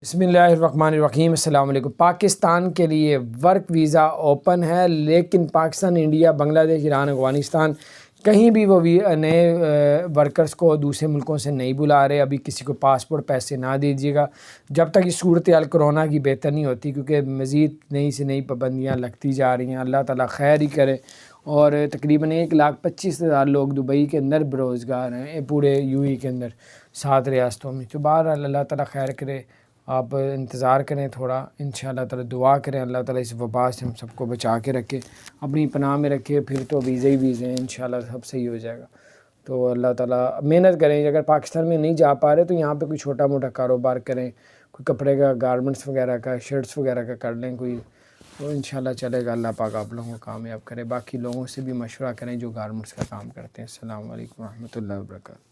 بسم اللہ الرحمن الرحیم۔ السلام علیکم۔ پاکستان کے لیے ورک ویزا اوپن ہے، لیکن پاکستان، انڈیا، بنگلہ دیش، ایران، افغانستان کہیں بھی وہ نئے ورکرز کو دوسرے ملکوں سے نہیں بلا رہے۔ ابھی کسی کو پاسپورٹ پیسے نہ دیجیے گا جب تک یہ صورتحال کرونا کی بہتر نہیں ہوتی، کیونکہ مزید نئی سے نئی پابندیاں لگتی جا رہی ہیں۔ اللہ تعالیٰ خیر ہی کرے۔ اور تقریباً 1,25,000 لوگ دبئی کے اندر بروزگار ہیں، پورے یو اے کے اندر 7 ریاستوں میں۔ تو بہرحال اللہ تعالیٰ خیر کرے، آپ انتظار کریں تھوڑا، انشاءاللہ تعالیٰ دعا کریں اللہ تعالیٰ اس وبا سے ہم سب کو بچا کے رکھے، اپنی پناہ میں رکھے۔ پھر تو ویزے ہی ویزے ہیں، انشاءاللہ سب صحیح ہو جائے گا۔ تو اللہ تعالیٰ محنت کریں، اگر پاکستان میں نہیں جا پا رہے تو یہاں پہ کوئی چھوٹا موٹا کاروبار کریں، کوئی کپڑے کا، گارمنٹس وغیرہ کا، شرٹس وغیرہ کا کر لیں کوئی، تو انشاءاللہ چلے گا۔ اللہ پاک آپ لوگوں کو کامیاب کرے۔ باقی لوگوں سے بھی مشورہ کریں جو گارمنٹس کا کام کرتے ہیں۔ السلام علیکم ورحمۃ اللہ وبرکاتہ۔